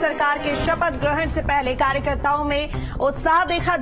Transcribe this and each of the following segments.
सरकार के शपथ ग्रहण से पहले कार्यकर्ताओं में उत्साह देखा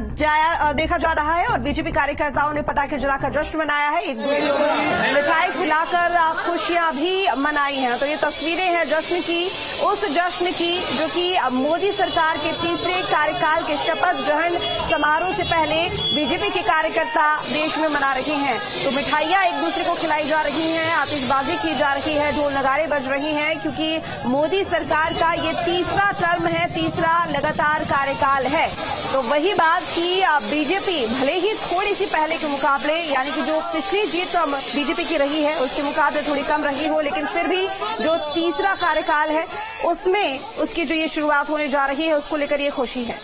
जा रहा है और बीजेपी कार्यकर्ताओं ने पटाखे जलाकर जश्न मनाया है। एक दूसरे को मिठाई खिलाकर खुशियां भी मनाई हैं। तो ये तस्वीरें हैं जश्न की, उस जश्न की जो कि मोदी सरकार के तीसरे कार्यकाल के शपथ ग्रहण समारोह से पहले बीजेपी के कार्यकर्ता देश में मना रहे हैं। तो मिठाइयां एक दूसरे को खिलाई जा रही हैं, आतिशबाजी की जा रही है, ढोल नगाड़े बज रही हैं, क्योंकि मोदी सरकार का ये तीसरा टर्म है, तीसरा लगातार कार्यकाल है। तो वही बात कि बीजेपी भले ही थोड़ी सी पहले के मुकाबले, यानी कि जो पिछली जीत बीजेपी की रही है उसके मुकाबले थोड़ी कम रही हो, लेकिन फिर भी जो तीसरा कार्यकाल है उसमें उसकी जो ये शुरुआत होने जा रही है उसको लेकर ये खुशी है।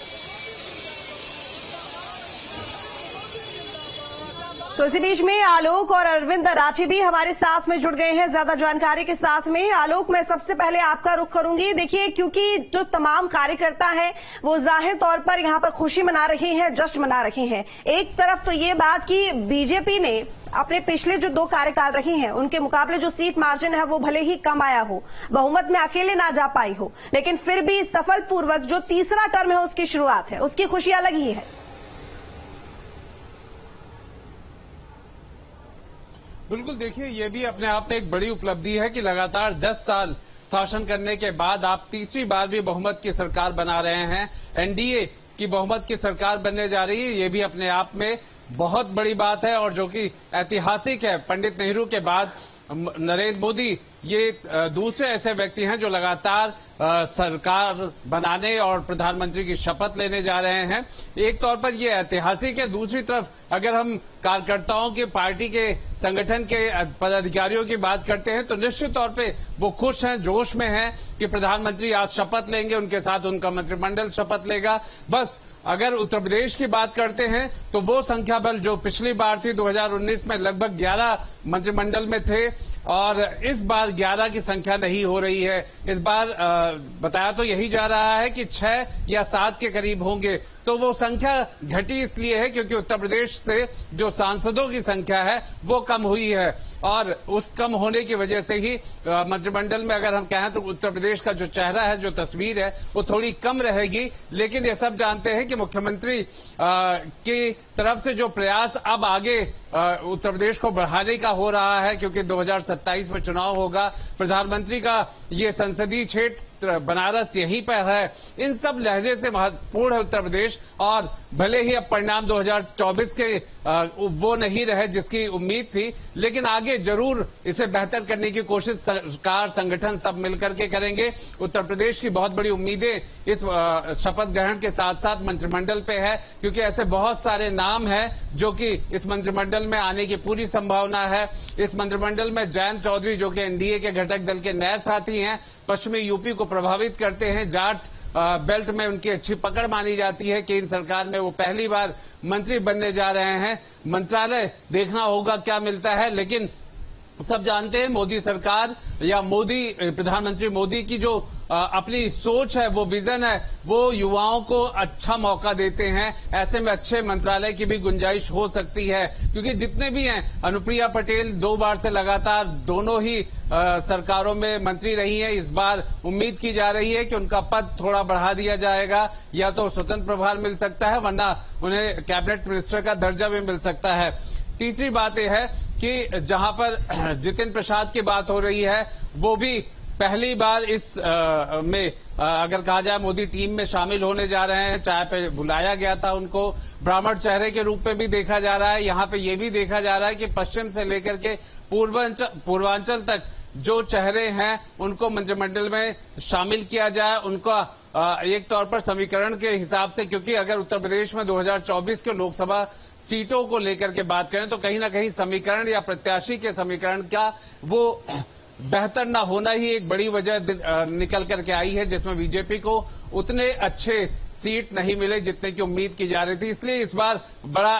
तो इसी बीच में आलोक और अरविंद राठी भी हमारे साथ में जुड़ गए हैं ज्यादा जानकारी के साथ में। आलोक, मैं सबसे पहले आपका रुख करूंगी। देखिए, क्योंकि जो तमाम कार्यकर्ता हैं वो जाहिर तौर पर यहां पर खुशी मना रहे हैं, जश्न मना रहे हैं। एक तरफ तो ये बात कि बीजेपी ने अपने पिछले जो 2 कार्यकाल रही हैं उनके मुकाबले जो सीट मार्जिन है वो भले ही कम आया हो, बहुमत में अकेले ना जा पाई हो, लेकिन फिर भी सफलपूर्वक जो तीसरा टर्म है उसकी शुरुआत है, उसकी खुशी अलग ही है। बिल्कुल, देखिए, ये भी अपने आप में एक बड़ी उपलब्धि है कि लगातार 10 साल शासन करने के बाद आप तीसरी बार भी बहुमत की सरकार बना रहे हैं। एनडीए की बहुमत की सरकार बनने जा रही है, ये भी अपने आप में बहुत बड़ी बात है और जो कि ऐतिहासिक है। पंडित नेहरू के बाद नरेंद्र मोदी ये दूसरे ऐसे व्यक्ति हैं जो लगातार सरकार बनाने और प्रधानमंत्री की शपथ लेने जा रहे हैं। एक तौर पर ये ऐतिहासिक है। दूसरी तरफ अगर हम कार्यकर्ताओं के, पार्टी के, संगठन के पदाधिकारियों की बात करते हैं तो निश्चित तौर पे वो खुश हैं, जोश में हैं कि प्रधानमंत्री आज शपथ लेंगे, उनके साथ उनका मंत्रिमंडल शपथ लेगा। बस अगर उत्तर प्रदेश की बात करते हैं तो वो संख्या बल जो पिछली बार थी 2019 में लगभग 11 मंत्रिमंडल में थे और इस बार 11 की संख्या नहीं हो रही है। इस बार बताया तो यही जा रहा है कि 6 या 7 के करीब होंगे। तो वो संख्या घटी इसलिए है क्योंकि उत्तर प्रदेश से जो सांसदों की संख्या है वो कम हुई है और उस कम होने की वजह से ही मंत्रिमंडल में अगर हम कहें तो उत्तर प्रदेश का जो चेहरा है, जो तस्वीर है वो थोड़ी कम रहेगी। लेकिन ये सब जानते हैं कि मुख्यमंत्री की तरफ से जो प्रयास अब आगे उत्तर प्रदेश को बढ़ाने का हो रहा है, क्योंकि 2027 में चुनाव होगा, प्रधानमंत्री का ये संसदीय क्षेत्र बनारस यहीं पर है। इन सब लहजे से महत्वपूर्ण है उत्तर प्रदेश और भले ही अब परिणाम 2024 के वो नहीं रहे जिसकी उम्मीद थी, लेकिन आगे जरूर इसे बेहतर करने की कोशिश सरकार, संगठन सब मिलकर के करेंगे। उत्तर प्रदेश की बहुत बड़ी उम्मीदें इस शपथ ग्रहण के साथ साथ मंत्रिमंडल पे है, क्योंकि ऐसे बहुत सारे नाम हैं जो कि इस मंत्रिमंडल में आने की पूरी संभावना है। इस मंत्रिमंडल में जयंत चौधरी जो कि एनडीए के घटक दल के नए साथी हैं, पश्चिमी यूपी को प्रभावित करते हैं, जाट बेल्ट में उनकी अच्छी पकड़ मानी जाती है। केंद्र सरकार में वो पहली बार मंत्री बनने जा रहे हैं। मंत्रालय देखना होगा क्या मिलता है, लेकिन सब जानते हैं मोदी सरकार या प्रधानमंत्री मोदी की जो अपनी सोच है, वो विजन है, वो युवाओं को अच्छा मौका देते हैं। ऐसे में अच्छे मंत्रालय की भी गुंजाइश हो सकती है, क्योंकि जितने भी हैं, अनुप्रिया पटेल 2 बार से लगातार दोनों ही सरकारों में मंत्री रही हैं। इस बार उम्मीद की जा रही है कि उनका पद थोड़ा बढ़ा दिया जाएगा, या तो स्वतंत्र प्रभार मिल सकता है वरना उन्हें कैबिनेट मिनिस्टर का दर्जा भी मिल सकता है। तीसरी बात यह है कि जहां पर जितिन प्रसाद की बात हो रही है, वो भी पहली बार इस में अगर कहा जाए मोदी टीम में शामिल होने जा रहे हैं। चाय पे बुलाया गया था उनको, ब्राह्मण चेहरे के रूप में भी देखा जा रहा है। यहाँ पे ये भी देखा जा रहा है कि पश्चिम से लेकर के पूर्वांचल तक जो चेहरे हैं उनको मंत्रिमंडल में शामिल किया जाए, उनका एक तौर पर समीकरण के हिसाब से, क्योंकि अगर उत्तर प्रदेश में 2024 के लोकसभा सीटों को लेकर के बात करें तो कहीं ना कहीं समीकरण या प्रत्याशी के समीकरण का वो बेहतर ना होना ही एक बड़ी वजह निकल करके आई है, जिसमें बीजेपी को उतने अच्छे सीट नहीं मिले जितने की उम्मीद की जा रही थी। इसलिए इस बार बड़ा